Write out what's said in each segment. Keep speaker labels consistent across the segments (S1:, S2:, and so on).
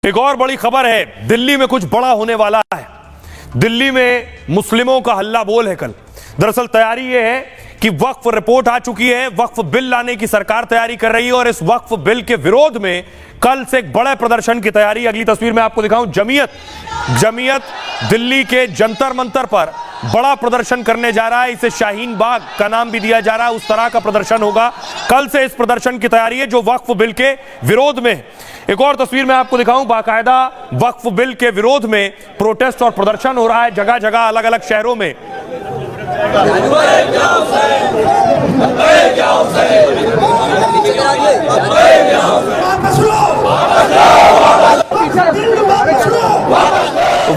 S1: एक और बड़ी खबर है, दिल्ली में कुछ बड़ा होने वाला है। दिल्ली में मुस्लिमों का हल्ला बोल है कल। दरअसल तैयारी यह है कि वक्फ रिपोर्ट आ चुकी है, वक्फ बिल लाने की सरकार तैयारी कर रही है और इस वक्फ बिल के विरोध में कल से एक बड़े प्रदर्शन की तैयारी। अगली तस्वीर में आपको दिखाऊं, जमीयत दिल्ली के जंतर मंतर पर बड़ा प्रदर्शन करने जा रहा है। इसे शाहीन बाग का नाम भी दिया जा रहा है। उस तरह का प्रदर्शन होगा। कल से इस प्रदर्शन की तैयारी है जो वक्फ बिल के विरोध में। एक और तस्वीर में आपको दिखाऊं, बाकायदा वक्फ बिल के विरोध में प्रोटेस्ट और प्रदर्शन हो रहा है जगह जगह, अलग अलग शहरों में।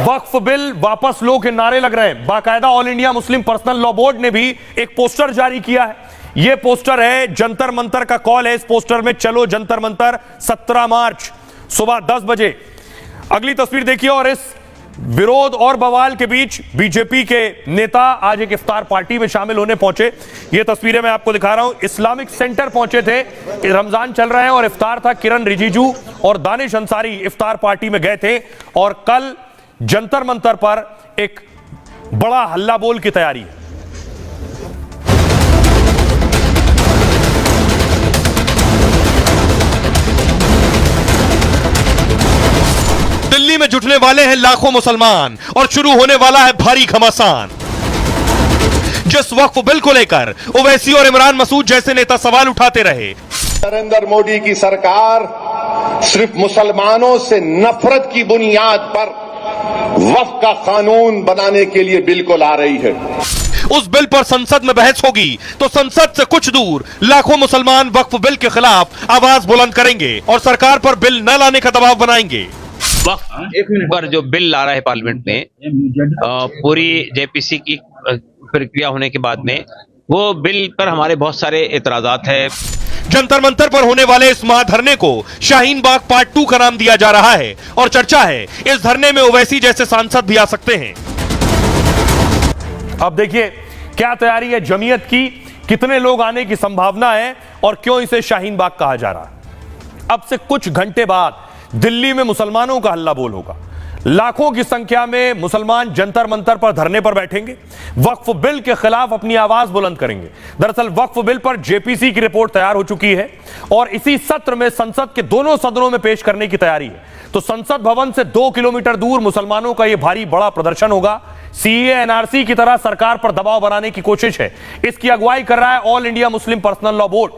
S1: वक्फ बिल वापस लो के नारे लग रहे हैं। बाकायदा all India Muslim personal law board ने भी एक पोस्टर जारी किया है। यह पोस्टर है, जंतर मंतर का कॉल है इस पोस्टर में, चलो जंतर मंतर 17 मार्च सुबह 10 बजे। अगली तस्वीर देखिए। और इस विरोध और बवाल के बीच बीजेपी के नेता आज एक इफ्तार पार्टी में शामिल होने पहुंचे। ये तस्वीरें मैं आपको दिखा रहा हूं। इस्लामिक सेंटर पहुंचे थे, रमजान चल रहे हैं और इफ्तार था। किरण रिजिजू और दानिश अंसारी इफ्तार पार्टी में गए थे और कल जंतर मंतर पर एक बड़ा हल्ला बोल की तैयारी है। दिल्ली में जुटने वाले हैं लाखों मुसलमान और शुरू होने वाला है भारी घमासान। जिस वक्फ बिल को लेकर ओवैसी और इमरान मसूद जैसे नेता सवाल उठाते रहे।
S2: नरेंद्र मोदी की सरकार सिर्फ मुसलमानों से नफरत की बुनियाद पर वक्फ का कानून बनाने के लिए बिल को ला रही है।
S1: उस बिल पर संसद में बहस होगी तो संसद से कुछ दूर लाखों मुसलमान वक्फ बिल के खिलाफ आवाज बुलंद करेंगे और सरकार पर बिल न लाने का दबाव बनाएंगे।
S3: वक्फ पर जो बिल ला रहा है पार्लियामेंट में, पूरी जेपीसी की प्रक्रिया होने के बाद में वो बिल पर हमारे बहुत सारे एतराजात है।
S1: जंतर मंतर पर होने वाले इस महाधरने को शाहीन बाग पार्ट 2 का नाम दिया जा रहा है और चर्चा है इस धरने में ओवैसी जैसे सांसद भी आ सकते हैं। अब देखिए क्या तैयारी है जमीयत की, कितने लोग आने की संभावना है और क्यों इसे शाहीन बाग कहा जा रहा है। अब से कुछ घंटे बाद दिल्ली में मुसलमानों का हल्ला बोल होगा। लाखों की संख्या में मुसलमान जंतर मंतर पर धरने पर बैठेंगे, वक्फ बिल के खिलाफ अपनी आवाज बुलंद करेंगे। दरअसल वक्फ बिल पर जेपीसी की रिपोर्ट तैयार हो चुकी है और इसी सत्र में संसद के दोनों सदनों में पेश करने की तैयारी है। तो संसद भवन से 2 किलोमीटर दूर मुसलमानों का यह भारी बड़ा प्रदर्शन होगा। सीए एनआरसी की तरह सरकार पर दबाव बनाने की कोशिश है। इसकी अगुवाई कर रहा है all India Muslim personal law board.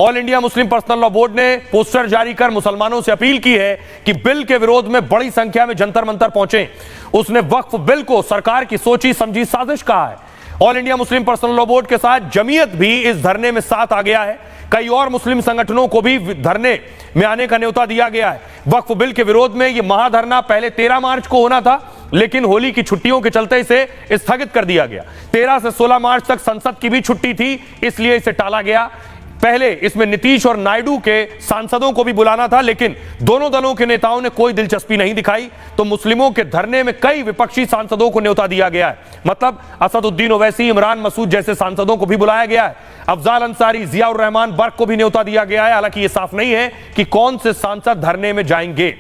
S1: All India Muslim personal law board ने पोस्टर जारी कर मुसलमानों से अपील की है कि बिल के विरोध में बड़ी संख्या में जंतर मंतर पहुंचे। उसने वक्फ बिल को सरकार की सोची समझी साजिश कहा है। All India Muslim personal law board के साथ जमीयत भी इस धरने में साथ आ गया है। कई और मुस्लिम संगठनों को भी धरने में आने का न्योता दिया गया है। वक्फ बिल के विरोध में यह महाधरना पहले 13 मार्च को होना था, लेकिन होली की छुट्टियों के चलते इसे स्थगित कर दिया गया। 13 से 16 मार्च तक संसद की भी छुट्टी थी, इसलिए इसे टाला गया। पहले इसमें नीतीश और नायडू के सांसदों को भी बुलाना था, लेकिन दोनों दलों के नेताओं ने कोई दिलचस्पी नहीं दिखाई। तो मुस्लिमों के धरने में कई विपक्षी सांसदों को न्योता दिया गया है। मतलब असदुद्दीन ओवैसी, इमरान मसूद जैसे सांसदों को भी बुलाया गया है। अफजाल अंसारी, जियाउर रहमान बर्क को भी न्योता दिया गया है। हालांकि यह साफ नहीं है कि कौन से सांसद धरने में जाएंगे।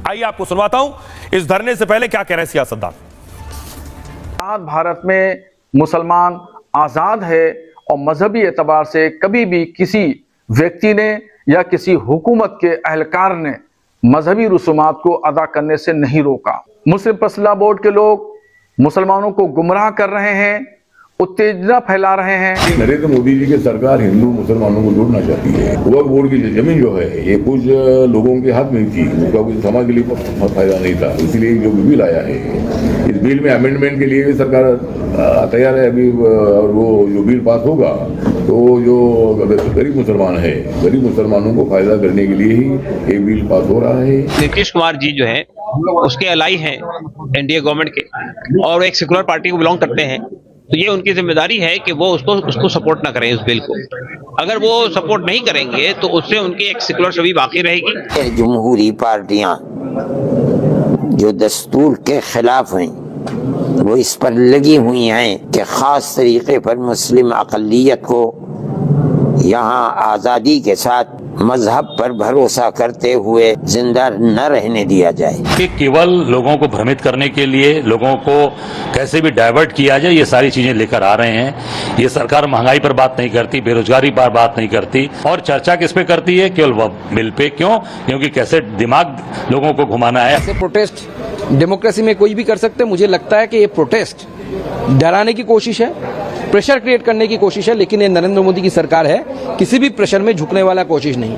S1: आइए आपको सुनवाता हूं इस धरने से पहले क्या कह रहे हैं सियासतदान।
S4: भारत में मुसलमान आजाद है और मजहबी एतबार से कभी भी किसी व्यक्ति ने या किसी हुकूमत के अहलकार ने मजहबी रसूमात को अदा करने से नहीं रोका। मुस्लिम पर्सनल लॉ बोर्ड के लोग मुसलमानों को गुमराह कर रहे हैं, उत्तेजना फैला रहे हैं।
S5: नरेंद्र मोदी जी की सरकार हिंदू मुसलमानों को जोड़ना चाहती है। वक्फ बोर्ड की जमीन जो है ये कुछ लोगों के हाथ में थी, उसका कुछ समाज के लिए फायदा नहीं था, इसलिए जो बिल आया है इस बिल में अमेंडमेंट के लिए भी सरकार तैयार है अभी। और वो जो बिल पास होगा तो जो गरीब मुसलमान है, गरीब मुसलमानों को फायदा करने के लिए ही ये बिल पास हो रहा है।
S3: नीतीश कुमार जी जो है उसके अलाई हैं एनडीए गवर्नमेंट के और एक सेकुलर पार्टी को बिलोंग करते हैं, तो ये उनकी जिम्मेदारी है कि वो उसको सपोर्ट ना करें इस बिल को। अगर वो सपोर्ट नहीं करेंगे तो उससे उनकी एक सेकुलर छवि बाकी रहेगी।
S6: जमहूरी पार्टियां जो दस्तूर के खिलाफ हैं वो इस पर लगी हुई हैं कि खास तरीके पर मुस्लिम अक़लियत को यहाँ आज़ादी के साथ मजहब पर भरोसा करते हुए जिंदा न रहने दिया जाए।
S7: कि केवल लोगों को भ्रमित करने के लिए, लोगों को कैसे भी डाइवर्ट किया जाए, ये सारी चीजें लेकर आ रहे हैं। ये सरकार महंगाई पर बात नहीं करती, बेरोजगारी पर बात नहीं करती, और चर्चा किस पे करती है? केवल बिल पे। क्यों? क्योंकि कैसे दिमाग लोगों को घुमाना है।
S8: ऐसे प्रोटेस्ट डेमोक्रेसी में कोई भी कर सकते हैं। मुझे लगता है कि ये प्रोटेस्ट डराने की कोशिश है, प्रेशर क्रिएट करने की कोशिश है, लेकिन ये नरेंद्र मोदी की सरकार है, किसी भी प्रेशर में झुकने वाला कोशिश नहीं।